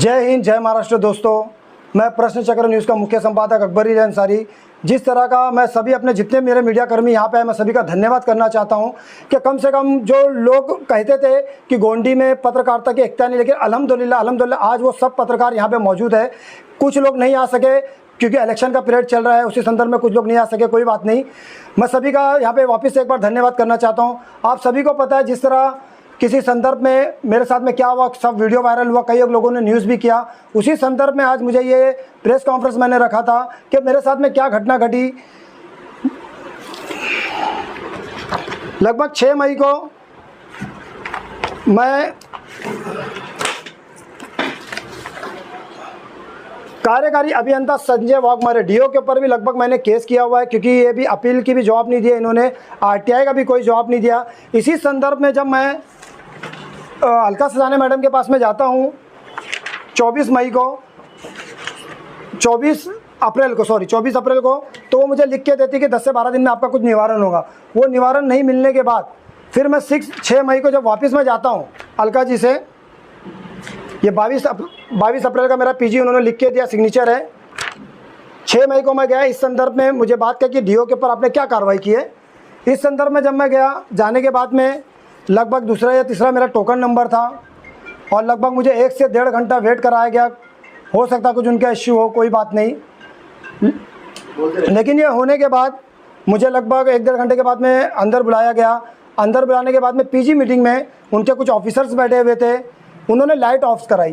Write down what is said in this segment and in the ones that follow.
जय हिंद, जय महाराष्ट्र। दोस्तों, मैं प्रश्न चक्र न्यूज़ का मुख्य संपादक अकबर अली अंसारी। जिस तरह का मैं सभी अपने जितने मेरे मीडिया कर्मी यहाँ पे हैं, मैं सभी का धन्यवाद करना चाहता हूँ कि कम से कम जो लोग कहते थे कि गोंडी में पत्रकारिता की एकता नहीं, लेकिन अल्हम्दुलिल्लाह आज वो सब पत्रकार यहाँ पे मौजूद है। कुछ लोग नहीं आ सके क्योंकि इलेक्शन का पीरियड चल रहा है, उसी संदर्भ में कुछ लोग नहीं आ सके, कोई बात नहीं। मैं सभी का यहाँ पे वापस से एक बार धन्यवाद करना चाहता हूँ। आप सभी को पता है जिस तरह किसी संदर्भ में मेरे साथ में क्या हुआ, सब वीडियो वायरल हुआ, कई लोगों ने न्यूज़ भी किया। उसी संदर्भ में आज मुझे ये प्रेस कॉन्फ्रेंस मैंने रखा था कि मेरे साथ में क्या घटना घटी। लगभग 6 मई को मैं कार्यकारी अभियंता संजय वाघमारे डीओ के ऊपर भी लगभग मैंने केस किया हुआ है, क्योंकि ये भी अपील की भी जवाब नहीं दिया इन्होंने, आरटीआई का भी कोई जवाब नहीं दिया। इसी संदर्भ में जब मैं अलका सजाने मैडम के पास में जाता हूँ 24 अप्रैल को, तो वो मुझे लिख के देती कि 10 से 12 दिन में आपका कुछ निवारण होगा। वो निवारण नहीं मिलने के बाद फिर मैं 6 मई को जब वापस मैं जाता हूँ अलका जी से, ये 22 अप्रैल का मेरा पीजी उन्होंने लिख के दिया, सिग्नेचर है। 6 मई को मैं गया, इस संदर्भ में मुझे बात कही कि डीओ के ऊपर आपने क्या कार्रवाई की है। इस संदर्भ में जब मैं गया, जाने के बाद में लगभग दूसरा या तीसरा मेरा टोकन नंबर था और लगभग मुझे 1 से 1.5 घंटा वेट कराया गया। हो सकता कुछ उनका इश्यू हो, कोई बात नहीं, लेकिन ये होने के बाद मुझे लगभग 1-1.5 घंटे के बाद में अंदर बुलाया गया। अंदर बुलाने के बाद में पीजी मीटिंग में उनके कुछ ऑफिसर्स बैठे हुए थे, उन्होंने लाइट ऑफ कराई,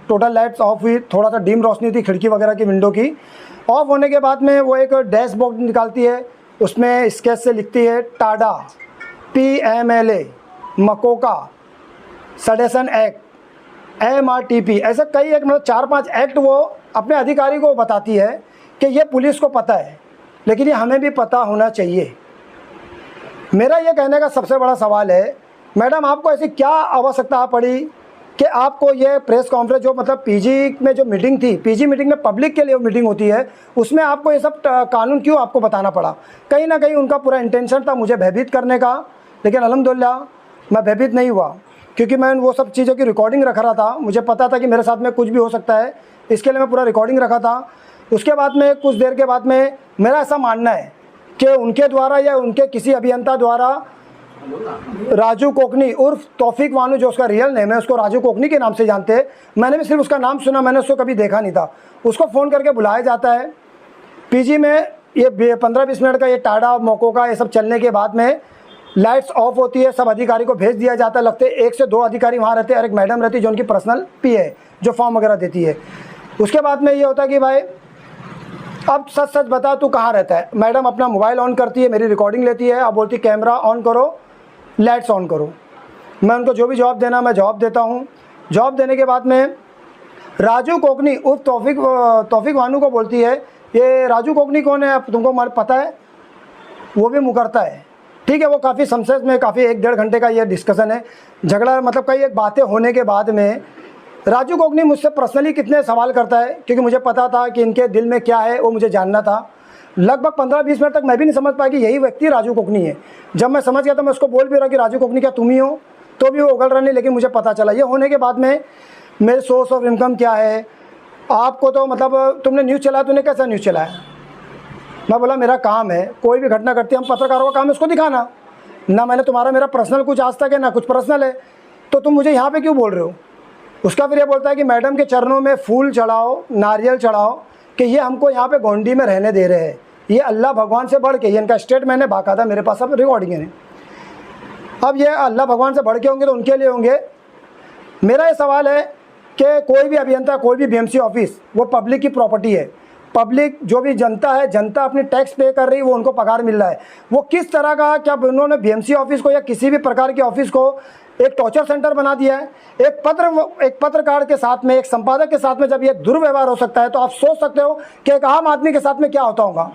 टोटल लाइट्स ऑफ हुई, थोड़ा सा डिम रोशनी थी खिड़की वगैरह की, विंडो की। ऑफ होने के बाद में वो एक डैशबोर्ड निकालती है, उसमें स्केच से लिखती है Tada PMLA MCOCA sedation act MRTP, ऐसे कई एक मतलब 4-5 एक्ट वो अपने अधिकारी को बताती है कि ये पुलिस को पता है, लेकिन ये हमें भी पता होना चाहिए। मेरा ये कहने का सबसे बड़ा सवाल है, मैडम आपको ऐसी क्या आवश्यकता पड़ी कि आपको ये प्रेस कॉन्फ्रेंस, जो मतलब पीजी में जो मीटिंग थी, पीजी मीटिंग में पब्लिक के लिए मीटिंग होती है, उसमें आपको ये सब कानून क्यों आपको बताना पड़ा? कहीं ना कहीं उनका पूरा इंटेंशन था मुझे भयभीत करने का, लेकिन अल्हम्दुलिल्लाह मैं भयभीत नहीं हुआ, क्योंकि मैं वो सब चीज़ों की रिकॉर्डिंग रख रहा था। मुझे पता था कि मेरे साथ में कुछ भी हो सकता है, इसके लिए मैं पूरा रिकॉर्डिंग रखा था। उसके बाद में कुछ देर के बाद में मेरा ऐसा मानना है कि उनके द्वारा या उनके किसी अभियंता द्वारा राजू कोकनी उर्फ तौफीक वानू, जो उसका रियल नेम है, उसको राजू कोकनी के नाम से जानते हैं, मैंने भी सिर्फ उसका नाम सुना, मैंने उसको कभी देखा नहीं था। उसको फ़ोन करके बुलाया जाता है पीजी में। ये 15-20 मिनट का ये टाडा मौकों का ये सब चलने के बाद में लाइट्स ऑफ होती है, सब अधिकारी को भेज दिया जाता है। लगते 1 से 2 अधिकारी वहाँ रहते हैं और एक मैडम रहती है जो उनकी पर्सनल PA है, जो फॉर्म वगैरह देती है। उसके बाद में ये होता है कि भाई अब सच बता तू कहाँ रहता है। मैडम अपना मोबाइल ऑन करती है, मेरी रिकॉर्डिंग लेती है, अब बोलती कैमरा ऑन करो, लाइट्स ऑन करो। मैं उनको जो भी जवाब देना मैं जवाब देता हूँ। जवाब देने के बाद में राजू कोकनी उर्फ तौफीक वानू को बोलती है, ये राजू कोकनी कौन है, अब तुमको पता है? वो भी मुकरता है। ठीक है, वो काफ़ी संशय में, काफ़ी 1-1.5 घंटे का ये डिस्कशन है, झगड़ा, मतलब कई एक बातें होने के बाद में राजू कोकनी मुझसे पर्सनली कितने सवाल करता है, क्योंकि मुझे पता था कि इनके दिल में क्या है, वो मुझे जानना था। लगभग 15-20 मिनट तक मैं भी नहीं समझ पाया कि यही व्यक्ति राजू कोकनी है। जब मैं समझ गया तो मैं उसको बोल भी रहा कि राजू कोकनी क्या तुम ही हो, तो भी वो उगल रहा नहीं, लेकिन मुझे पता चला। ये होने के बाद में मेरे सोर्स ऑफ इनकम क्या है, आपको तो मतलब तुमने न्यूज़ चलाया, तूने कैसा न्यूज़ चलाया? मैं बोला मेरा काम है, कोई भी घटना घटती है, हम पत्रकारों का काम है उसको दिखाना, ना मैंने तुम्हारा मेरा पर्सनल कुछ आज तक है, ना कुछ पर्सनल है, तो तुम मुझे यहाँ पे क्यों बोल रहे हो? उसका फिर ये बोलता है कि मैडम के चरणों में फूल चढ़ाओ, नारियल चढ़ाओ, कि ये हमको यहाँ पे गोंडी में रहने दे रहे हैं, ये अल्लाह भगवान से बढ़ के, ये इनका स्टेटमेंट है बाकायदा, मेरे पास अब रिकॉर्डिंग है। अब ये अल्लाह भगवान से बढ़ के होंगे तो उनके लिए होंगे। मेरा ये सवाल है कि कोई भी अभियंता, कोई भी BMC ऑफिस, वो पब्लिक की प्रॉपर्टी है। पब्लिक जो भी जनता है, जनता अपनी टैक्स पे कर रही है, वो उनको पगार मिल रहा है। वो किस तरह का, क्या उन्होंने BMC ऑफिस को या किसी भी प्रकार के ऑफिस को एक टॉर्चर सेंटर बना दिया है? एक पत्रकार के साथ में, एक संपादक के साथ में जब ये दुर्व्यवहार हो सकता है, तो आप सोच सकते हो कि एक आम आदमी के साथ में क्या होता होगा।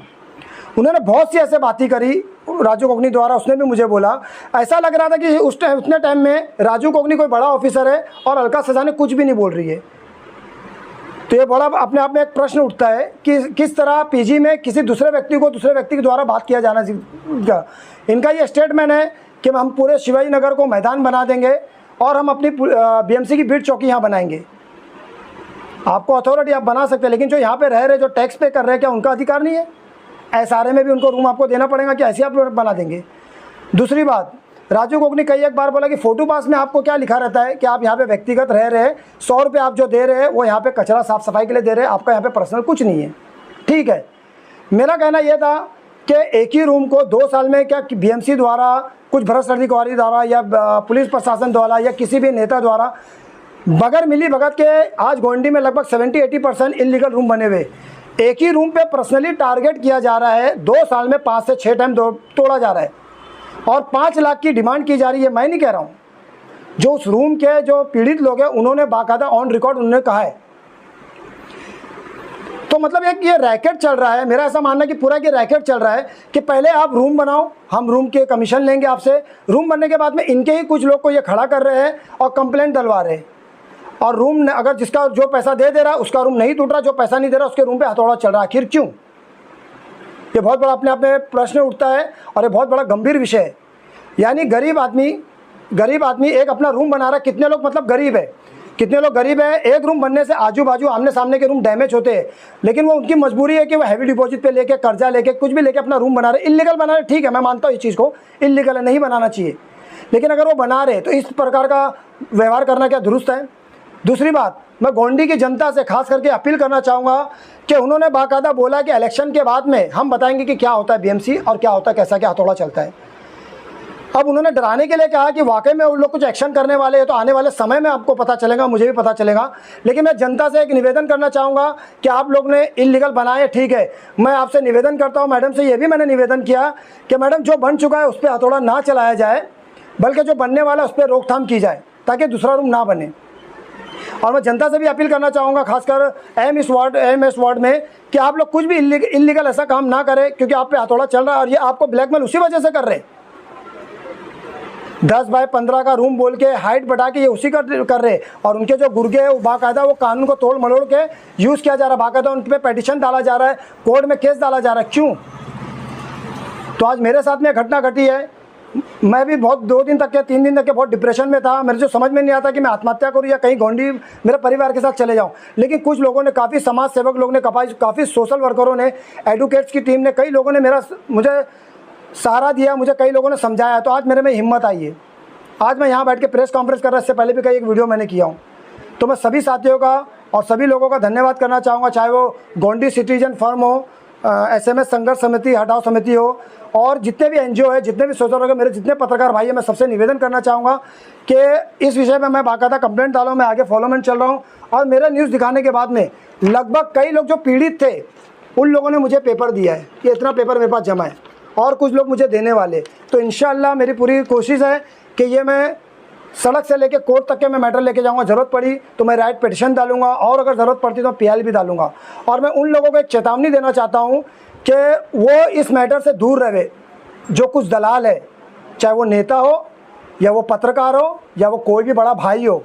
उन्होंने बहुत सी ऐसे बातें करी राजू कोकनी द्वारा, उसने भी मुझे बोला, ऐसा लग रहा था कि उतने टाइम में राजू कोकनी कोई बड़ा ऑफिसर है और अलका सजाने कुछ भी नहीं बोल रही है। तो ये बड़ा अपने आप में एक प्रश्न उठता है कि किस तरह पीजी में किसी दूसरे व्यक्ति को दूसरे व्यक्ति के द्वारा बात किया जाना चाहिए। इनका ये स्टेटमेंट है कि हम पूरे शिवाजी नगर को मैदान बना देंगे और हम अपनी BMC की बीट चौकी यहाँ बनाएंगे। आपको अथॉरिटी आप बना सकते हैं, लेकिन जो यहाँ पे रह रहे, जो टैक्स पे कर रहे हैं, क्या उनका अधिकार नहीं है? SRA में भी उनको रूम आपको देना पड़ेगा कि ऐसे आप बना देंगे? दूसरी बात, राजू गोग ने कई एक बार बोला कि फोटो पास में आपको क्या लिखा रहता है कि आप यहाँ पे व्यक्तिगत रह रहे हैं, 100 रुपये आप जो दे रहे हैं वो यहाँ पे कचरा साफ सफाई के लिए दे रहे हैं, आपका यहाँ पे पर्सनल कुछ नहीं है। ठीक है, मेरा कहना यह था कि एक ही रूम को 2 साल में क्या BMC द्वारा, कुछ भ्रष्ट अधिकारी द्वारा या पुलिस प्रशासन द्वारा या किसी भी नेता द्वारा बगैर मिली भगत के आज गोंडी में लगभग 70-80% इलीगल रूम बने हुए, एक ही रूम पे पर्सनली टारगेट किया जा रहा है, 2 साल में 5 से 6 टाइम तोड़ा जा रहा है और 5 लाख की डिमांड की जा रही है। मैं नहीं कह रहा हूँ, जो उस रूम के जो पीड़ित लोग हैं उन्होंने बाकायदा ऑन रिकॉर्ड उन्होंने कहा है। तो मतलब एक ये रैकेट चल रहा है, मेरा ऐसा मानना है कि पूरा ये रैकेट चल रहा है कि पहले आप रूम बनाओ, हम रूम के कमीशन लेंगे आपसे, रूम बनने के बाद में इनके ही कुछ लोग को ये खड़ा कर रहे हैं और कंप्लेंट डलवा रहे हैं, और रूम अगर जिसका जो पैसा दे रहा है उसका रूम नहीं टूट रहा, जो पैसा नहीं दे रहा उसके रूम पे हथौड़ा चल रहा है। आखिर क्यों? ये बहुत बड़ा अपने आप में प्रश्न उठता है और ये बहुत बड़ा गंभीर विषय है। यानी गरीब आदमी एक अपना रूम बना रहा है, कितने लोग मतलब गरीब है, कितने लोग गरीब है, एक रूम बनने से आजू बाजू आमने सामने के रूम डैमेज होते हैं, लेकिन वो उनकी मजबूरी है कि वो हैवी डिपॉजिट पे लेके, कर्जा लेके, कुछ भी लेके अपना रूम बना रहे, इलीगल बना रहे। ठीक है, मैं मानता हूँ इस चीज़ को, इलीगल है, नहीं बनाना चाहिए, लेकिन अगर वो बना रहे तो इस प्रकार का व्यवहार करना क्या दुरुस्त है? दूसरी बात, मैं गोंडी की जनता से खास करके अपील करना चाहूँगा कि उन्होंने बाकायदा बोला कि इलेक्शन के बाद में हम बताएंगे कि क्या होता है BMC और क्या होता है, कैसा क्या हथौड़ा चलता है। अब उन्होंने डराने के लिए कहा कि वाकई में उन लोग कुछ एक्शन करने वाले हैं, तो आने वाले समय में आपको पता चलेगा, मुझे भी पता चलेगा। लेकिन मैं जनता से एक निवेदन करना चाहूँगा कि आप लोग ने इलीगल बनाए, ठीक है, मैं आपसे निवेदन करता हूँ, मैडम से ये भी मैंने निवेदन किया कि मैडम जो बन चुका है उस पर हथौड़ा ना चलाया जाए, बल्कि जो बनने वाला है उस पर रोकथाम की जाए ताकि दूसरा रूम ना बने। और मैं जनता से भी अपील करना चाहूँगा, खासकर एमएस वार्ड में, कि आप लोग कुछ भी इलीगल ऐसा काम ना करें, क्योंकि आप पे हथौड़ा चल रहा है और ये आपको ब्लैकमेल उसी वजह से कर रहे हैं। 10 बाय 15 का रूम बोल के हाइट बढ़ा के ये उसी कर रहे, और उनके जो गुर्गे हैं बाकायदा वो कानून को तोड़ मरोड़ के यूज़ किया जा रहा है, बाकायदा उन पर पिटीशन डाला जा रहा है, कोर्ट में केस डाला जा रहा है। क्यों? तो आज मेरे साथ में घटना घटी है, मैं भी बहुत 2 दिन तक के 3 दिन तक के बहुत डिप्रेशन में था, मेरे जो समझ में नहीं आता कि मैं आत्महत्या करूं या कहीं गोंडी मेरे परिवार के साथ चले जाऊं। लेकिन कुछ लोगों ने, काफ़ी समाज सेवक लोग ने, काफ़ी सोशल वर्करों ने, एडवोकेट्स की टीम ने, कई लोगों ने मुझे सहारा दिया, मुझे कई लोगों ने समझाया, तो आज मेरे में हिम्मत आई है। आज मैं यहाँ बैठ के प्रेस कॉन्फ्रेंस कर रहा, इससे पहले भी कई एक वीडियो मैंने किया हूँ। तो मैं सभी साथियों का और सभी लोगों का धन्यवाद करना चाहूँगा, चाहे वो गोंडी सिटीजन फर्म हो, SMS संघर्ष समिति, हटाओ समिति हो, और जितने भी NGO है, जितने भी सोशल वर्कर, मेरे जितने पत्रकार भाई हैं, मैं सबसे निवेदन करना चाहूँगा कि इस विषय में मैं बाकायदा कंप्लेंट डालूँ। मैं आगे फॉलोमेंट चल रहा हूँ, और मेरा न्यूज़ दिखाने के बाद में लगभग कई लोग जो पीड़ित थे उन लोगों ने मुझे पेपर दिया है कि इतना पेपर मेरे पास जमा है, और कुछ लोग मुझे देने वाले। तो इंशाअल्लाह मेरी पूरी कोशिश है कि ये मैं सड़क से लेके कोर्ट तक के मैं मैटर लेके जाऊंगा, ज़रूरत पड़ी तो मैं राइट पिटीशन डालूंगा, और अगर ज़रूरत पड़ती तो PL भी डालूंगा। और मैं उन लोगों को एक चेतावनी देना चाहता हूं कि वो इस मैटर से दूर रहे, जो कुछ दलाल है, चाहे वो नेता हो या वो पत्रकार हो या वो कोई भी बड़ा भाई हो,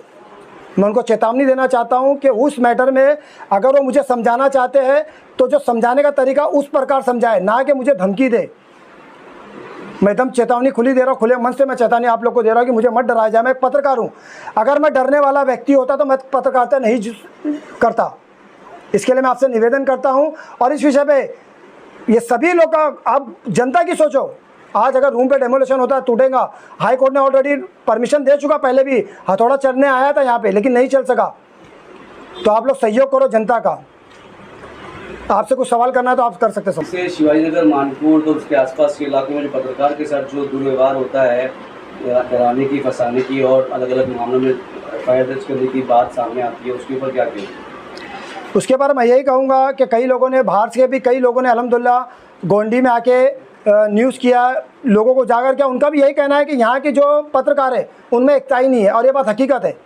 मैं उनको चेतावनी देना चाहता हूं कि उस मैटर में अगर वो मुझे समझाना चाहते हैं तो जो समझाने का तरीका उस प्रकार समझाए, ना कि मुझे धमकी दे। मैं एकदम चेतावनी खुली दे रहा हूँ, खुले मन से मैं चेतावनी आप लोग को दे रहा हूँ कि मुझे मत डराया जाए। मैं एक पत्रकार हूँ, अगर मैं डरने वाला व्यक्ति होता तो मैं पत्रकारिता नहीं करता। इसके लिए मैं आपसे निवेदन करता हूँ। और इस विषय पे ये सभी लोग का, आप जनता की सोचो, आज अगर रूम पे डेमोलेशन होता है, टूटेगा, हाई कोर्ट ने ऑलरेडी परमिशन दे चुका, पहले भी हथौड़ा चलने आया था यहाँ पे, लेकिन नहीं चल सका। तो आप लोग सहयोग करो जनता का। आपसे कुछ सवाल करना है तो आप कर सकते हैं। इससे शिवाजी नगर, मानपुर तो उसके आसपास के इलाकों में जो पत्रकार के साथ जो दुर्व्यवहार होता है, डराने की, फंसाने की और अलग अलग मामलों में FIR दर्ज करने की बात सामने आती है, उसके ऊपर क्या कहें? उसके बारे में मैं यही कहूँगा कि कई लोगों ने, बाहर से भी कई लोगों ने अल्हम्दुलिल्लाह गोंडी में आके न्यूज़ किया, लोगों को उजागर किया। उनका भी यही कहना है कि यहाँ के जो पत्रकार है उनमें एकता ही नहीं है, और ये बात हकीकत है।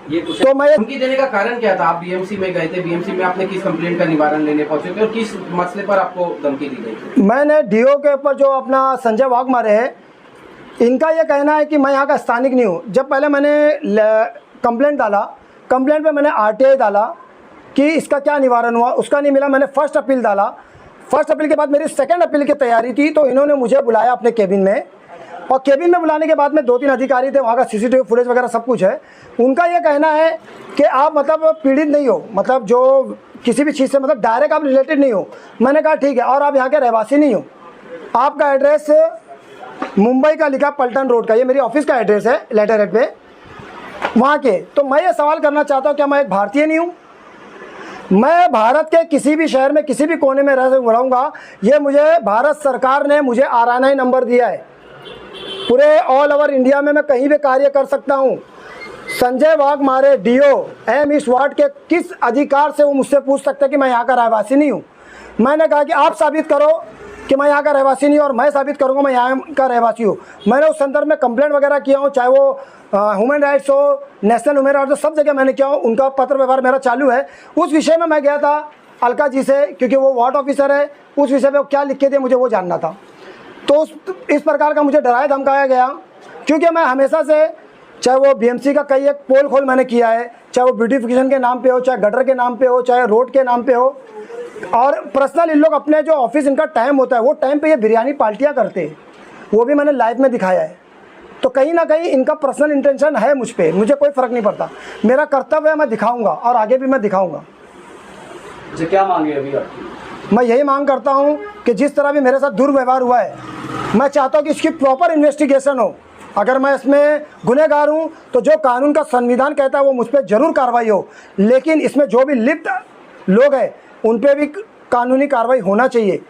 ये तो मैं धमकी देने का कारण क्या था? आप BMC में गए थे, BMC में आपने किस कंप्लेंट का निवारण लेने पहुंचे थे और किस मसले पर आपको धमकी दी गई थी? मैंने DO के ऊपर जो अपना संजय वाघमारे है, इनका यह कहना है कि मैं यहाँ का स्थानिक नहीं हूँ। जब पहले मैंने कंप्लेंट डाला, कंप्लेंट पे मैंने RTI डाला कि इसका क्या निवारण हुआ, उसका नहीं मिला। मैंने फर्स्ट अपील डाला, फर्स्ट अपील के बाद मेरी सेकंड अपील की तैयारी थी, तो इन्होंने मुझे बुलाया अपने केबिन में और केबिन में बुलाने के बाद में 2-3 अधिकारी थे, वहाँ का CCTV फुटेज वगैरह सब कुछ है। उनका ये कहना है कि आप मतलब पीड़ित नहीं हो, मतलब जो किसी भी चीज़ से मतलब डायरेक्ट आप रिलेटेड नहीं हो। मैंने कहा ठीक है, और आप यहाँ के रहवासी नहीं हो, आपका एड्रेस मुंबई का लिखा पल्टन रोड का, ये मेरी ऑफिस का एड्रेस है लेटर हेड पे वहाँ के। तो मैं ये सवाल करना चाहता हूँ, क्या मैं एक भारतीय नहीं हूँ? मैं भारत के किसी भी शहर में किसी भी कोने में रहूँगा, ये मुझे भारत सरकार ने मुझे RNI नंबर दिया है। पूरे ऑल ओवर इंडिया में मैं कहीं भी कार्य कर सकता हूँ। संजय वाघमारे DO M इस वार्ड के किस अधिकार से वो मुझसे पूछ सकते हैं कि मैं यहाँ का रहवासी नहीं हूँ? मैंने कहा कि आप साबित करो कि मैं यहाँ का रहवासी नहीं हूँ, और मैं साबित करूँगा मैं यहाँ का रहवासी हूँ। मैंने उस संदर्भ में कंप्लेंट वगैरह किया हूँ, चाहे वो ह्यूमन राइट्स हो, नेशनल ह्यूमन राइट्स, सब जगह मैंने किया हूँ। उनका पत्र व्यवहार मेरा चालू है। उस विषय में मैं गया था अलका जी से, क्योंकि वो वार्ड ऑफिसर है, उस विषय में वो क्या लिख के थे मुझे वो जानना था। तो इस प्रकार का मुझे डराया धमकाया गया, क्योंकि मैं हमेशा से, चाहे वो BMC का कई एक पोल खोल मैंने किया है, चाहे वो ब्यूटिफिकेशन के नाम पे हो, चाहे गटर के नाम पे हो, चाहे रोड के नाम पे हो, और पर्सनल इन लोग अपने जो ऑफिस इनका टाइम होता है वो टाइम पे ये बिरयानी पार्टियाँ करते हैं, वो भी मैंने लाइव में दिखाया है। तो कहीं ना कहीं इनका पर्सनल इंटेंशन है मुझ पर, मुझे कोई फ़र्क नहीं पड़ता, मेरा कर्तव्य है, मैं दिखाऊंगा और आगे भी मैं दिखाऊंगा। जी, क्या मांगे अभी आपकी? मैं यही मांग करता हूं कि जिस तरह भी मेरे साथ दुर्व्यवहार हुआ है, मैं चाहता हूं कि इसकी प्रॉपर इन्वेस्टिगेशन हो। अगर मैं इसमें गुनहगार हूं तो जो कानून का संविधान कहता है वो मुझ पर ज़रूर कार्रवाई हो, लेकिन इसमें जो भी लिप्त लोग हैं उन पर भी कानूनी कार्रवाई होना चाहिए,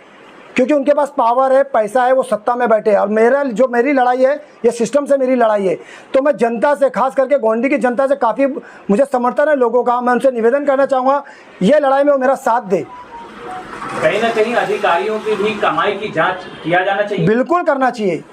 क्योंकि उनके पास पावर है, पैसा है, वो सत्ता में बैठे हैं। और मेरी लड़ाई है, ये सिस्टम से मेरी लड़ाई है। तो मैं जनता से, खास करके गोंडी की जनता से काफ़ी मुझे समर्थन है लोगों का, मैं उनसे निवेदन करना चाहूँगा ये लड़ाई में वो मेरा साथ दे। कहीं ना कहीं अधिकारियों की भी कमाई की जांच किया जाना चाहिए। बिल्कुल करना चाहिए।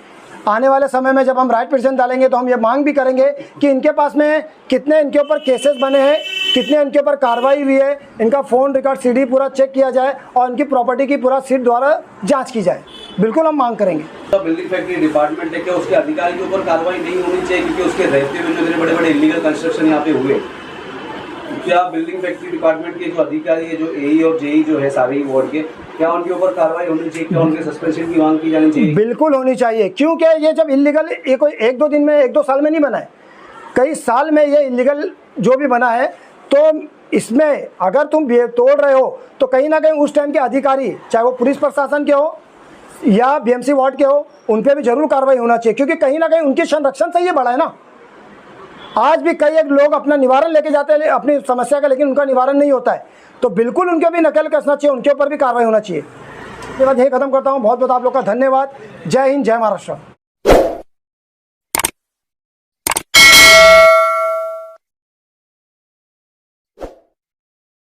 आने वाले समय में जब हम राइट पिटीशन डालेंगे तो हम ये मांग भी करेंगे कि इनके पास में कितने इनके ऊपर केसेस बने हैं, कितने इनके ऊपर कार्रवाई हुई है, इनका फ़ोन रिकॉर्ड CD पूरा चेक किया जाए और इनकी प्रॉपर्टी की पूरा सीट द्वारा जांच की जाए। बिल्कुल हम मांग करेंगे। तो बिल्डिंग फैक्ट्री डिपार्टमेंट है, क्या उसके अधिकारी के ऊपर कार्रवाई नहीं होनी चाहिए, क्योंकि उसके रहते हुए जो इतने बड़े बड़े इलीगल कंस्ट्रक्शन यहाँ पे हुए? क्या बिल्डिंग फैक्ट्री डिपार्टमेंट के जो अधिकारी है, जो AE और JE जो है सारे वार्ड के, क्या उनके ऊपर कार्रवाई होनी चाहिए? क्या उनके सस्पेंशन की मांग की जानी चाहिए? बिल्कुल होनी चाहिए, क्योंकि ये जब इलीगल ये कोई 1-2 दिन में 1-2 साल में नहीं बना है, कई साल में ये इलीगल जो भी बना है। तो इसमें अगर तुम तोड़ रहे हो तो कहीं ना कहीं उस टाइम के अधिकारी, चाहे वो पुलिस प्रशासन के हो या BMC वार्ड के हो, उन पर भी जरूर कार्रवाई होना चाहिए, क्योंकि कहीं ना कहीं उनके संरक्षण से ये बढ़ा है ना। आज भी कई एक लोग अपना निवारण लेके जाते हैं अपनी समस्या का, लेकिन उनका निवारण नहीं होता है। तो बिल्कुल उनके भी नकल कसना चाहिए, उनके ऊपर भी कार्रवाई होना चाहिए। ये बात यही खत्म करता हूँ। बहुत बहुत आप लोग का धन्यवाद। जय हिंद, जय महाराष्ट्र।